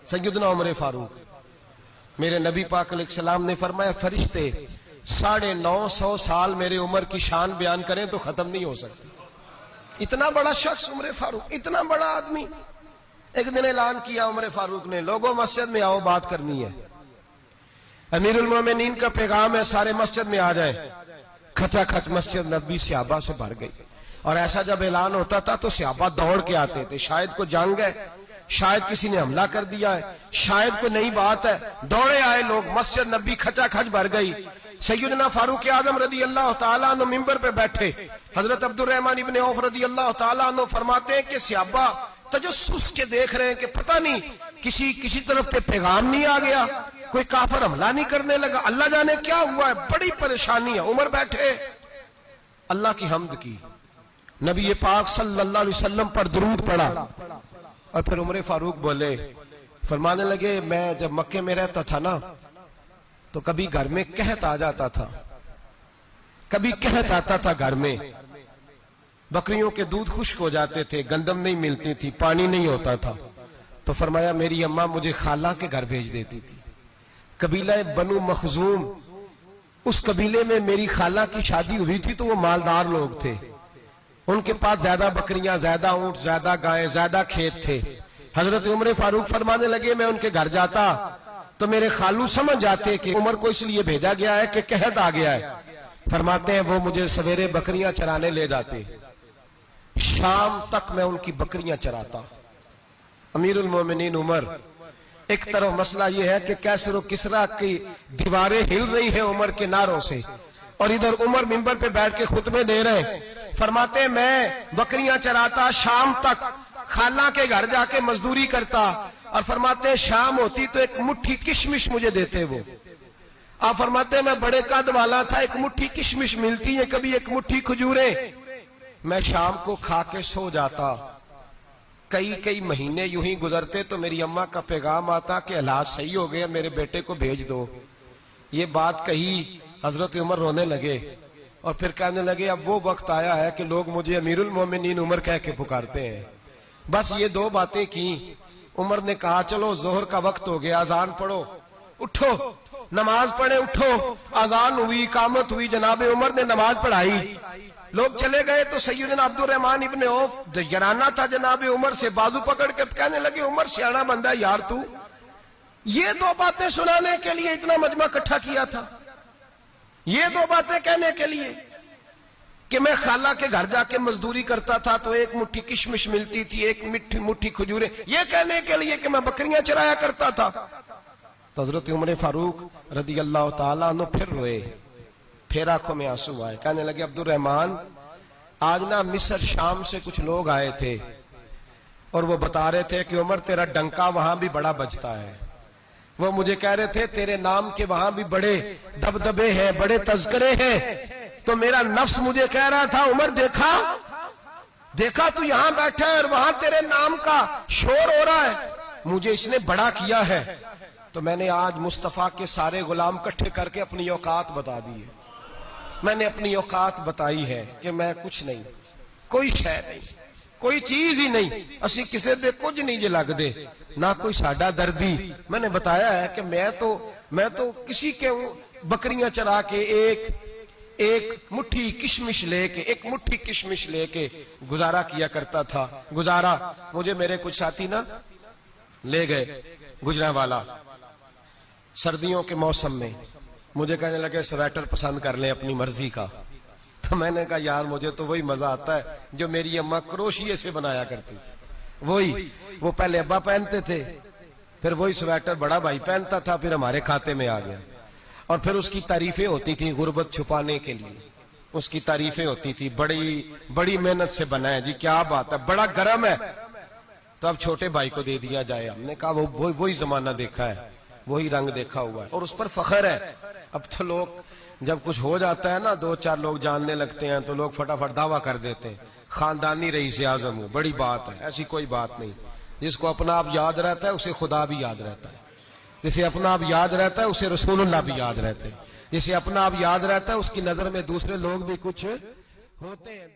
سیدنا عمر فاروق، میرے نبی پاک علیہ السلام نے فرمایا فرشتے 950 سال میرے عمر کی شان بیان کریں تو ختم نہیں ہو سکتی۔ اتنا بڑا شخص عمر فاروق، اتنا بڑا آدمی۔ ایک دن اعلان کیا عمر فاروق نے، لوگوں مسجد میں آؤ، بات کرنی ہے، امیر المومنین کا پیغام ہے، سارے مسجد میں آ جائیں۔ کھچا کھچ مسجد نبی صحابہ سے بھر گئی، اور ایسا جب اعلان ہوتا تھا تو صحابہ دوڑ کے آتے تھے، شاید کو جنگ ہے، شاید کسی نے حملہ کر دیا ہے، شاید کوئی نئی بات ہے، دوڑے آئے لوگ، مسجد نبی کھچا کھچ بھر گئی۔ سیدنا فاروق اعظم رضی اللہ تعالیٰ عنہ ممبر پہ بیٹھے، حضرت عبد الرحمن ابن عوف رضی اللہ تعالیٰ عنہ فرماتے ہیں کہ صحابہ تجسس کے دیکھ رہے ہیں کہ پتہ نہیں کسی طرف سے پیغام نہیں آ گیا، کوئی کافر حملہ نہیں کرنے لگا، اللہ جانے کیا ہوا ہے، بڑی پریشانی ہے۔ عمر بیٹھے، اللہ کی حمد کی، نبی پاک صلی اللہ علیہ وسلم پر درود پڑھا، اور پھر عمر فاروق بولے، فرمانے لگے میں جب مکے میں رہتا تھا نا تو کبھی گھر میں قحط آ جاتا تھا، کبھی قحط آتا تھا گھر میں، بکریوں کے دودھ خشک ہو جاتے تھے، گندم نہیں ملتی تھی، پانی نہیں ہوتا تھا، تو فرمایا میری اماں مجھے خالہ کے گھر بھیج دیتی تھی۔ قبیلہ بنو مخزوم، اس قبیلے میں میری خالہ کی شادی ہوئی تھی تو وہ مالدار لوگ تھے، ان کے پاس زیادہ بکریاں، زیادہ اونٹ، زیادہ گائیں، زیادہ کھیت تھے۔ حضرت عمر فاروق فرمانے لگے میں ان کے گھر جاتا تو میرے خالو سمجھ جاتے کہ عمر کو اس لیے بھیجا گیا ہے کہ قحط آ گیا ہے، فرماتے ہیں وہ مجھے سویرے بکریاں چرانے لے جاتے، شام تک میں ان کی بکریاں چراتا۔ امیر المومنین عمر، ایک طرف مسئلہ یہ ہے کہ کیسر و کسرا کی دیواریں ہل رہی ہیں عمر کے نعروں سے، اور ادھر عمر منبر پہ بیٹھ کے خطبے دے رہے ہیں، فرماتے ہیں میں بکریاں چراتا، شام تک خالہ کے گھر جا کے مزدوری کرتا، اور فرماتے ہیں شام ہوتی تو ایک مٹھی کشمش مجھے دیتے وہ۔ آپ فرماتے ہیں میں بڑے قد والا تھا، ایک مٹھی کشمش ملتی ہے، کبھی ایک مٹھی کھجوریں، میں شام کو کھا کے سو جاتا۔ کئی مہینے یوں ہی گزرتے تو میری اماں کا پیغام آتا کہ حالات صحیح ہو گئے، میرے بیٹے کو بھیج دو۔ یہ بات کہی، حضرت عمر رونے لگے، اور پھر کہنے لگے اب وہ وقت آیا ہے کہ لوگ مجھے امیر المومنین عمر کہہ کے پکارتے ہیں۔ بس یہ دو باتیں کی، عمر نے کہا چلو ظہر کا وقت ہو گیا، اذان پڑھو، اٹھو نماز پڑھے، اٹھو، اذان ہوئی، اقامت ہوئی، جناب عمر نے نماز پڑھائی، لوگ چلے گئے تو سیدنا عبد الرحمن ابن عوف جرانہ تھا جناب عمر سے، بازو پکڑ کے کہنے لگے عمر سیاڑا بندہ یار تو یہ دو باتیں سنانے کے لیے اتنا مجمع اکٹھا کیا تھا، یہ دو باتیں کہنے کے لیے کہ میں خالہ کے گھر جا کے مزدوری کرتا تھا تو ایک مٹھی کشمش ملتی تھی، ایک مٹھی کھجوریں، یہ کہنے کے لیے کہ میں بکریاں چرایا کرتا تھا۔ تو حضرت عمر فاروق رضی اللہ تعالیٰ عنہ پھر روئے، پھر آنکھوں میں آنسو آئے، کہنے لگے عبد الرحمن آج نا مصر شام سے کچھ لوگ آئے تھے، اور وہ بتا رہے تھے کہ عمر تیرا ڈنکا وہاں بھی بڑا بجتا ہے، وہ مجھے کہہ رہے تھے تیرے نام کے وہاں بھی بڑے دبدبے ہیں، بڑے تذکرے ہیں، تو میرا نفس مجھے کہہ رہا تھا عمر دیکھا تو یہاں بیٹھا ہے اور وہاں تیرے نام کا شور ہو رہا ہے، مجھے اس نے بڑا کیا ہے، تو میں نے آج مصطفیٰ کے سارے غلام کٹھے کر کے اپنی اوقات بتا دی ہے، میں نے اپنی اوقات بتائی ہے کہ میں کچھ نہیں، کوئی شے نہیں، کوئی چیز ہی نہیں، اسی کسے دے کچھ نہیں جے لگ دے، نہ کوئی ساڈا دردی۔ میں نے بتایا ہے کہ میں تو کسی کے بکریاں چرا کے ایک مٹھی کشمش لے کے گزارا کیا کرتا تھا۔ گزارا مجھے میرے کچھ ساتھی نا لے گئے گجرانوالا سردیوں کے موسم میں، مجھے کہنے لگے سویٹر پسند کر لیں اپنی مرضی کا، تو میں نے کہا یار مجھے تو وہی مزہ آتا ہے جو میری اماں کروشیے سے بنایا کرتی، وہ پہلے ابا پہنتے تھے، پھر وہی سویٹر بڑا بھائی پہنتا تھا، پھر ہمارے کھاتے میں آ گیا، اور پھر اس کی تعریفیں ہوتی تھی غربت چھپانے کے لیے، اس کی تعریفیں ہوتی تھی بڑی محنت سے بنا ہے جی، کیا بات ہے، بڑا گرم ہے، تو اب چھوٹے بھائی کو دے دیا جائے۔ ہم نے کہا وہی زمانہ دیکھا ہے، وہی رنگ دیکھا ہوا ہے، اور اس پر فخر ہے۔ اب تو لوگ جب کچھ ہو جاتا ہے نا، 2-4 لوگ جاننے لگتے ہیں تو لوگ فٹافٹ دعویٰ کر دیتے ہیں خاندانی رئیس اعظم ہوں، بڑی بات ہے، ایسی کوئی بات نہیں، جس کو اپنا آپ یاد رہتا ہے اسے خدا بھی یاد رہتا ہے، جسے اپنا آپ یاد رہتا ہے اسے رسول اللہ بھی یاد رہتے ہیں، جسے اپنا آپ یاد رہتا ہے اس کی نظر میں دوسرے لوگ بھی کچھ ہوتے ہیں۔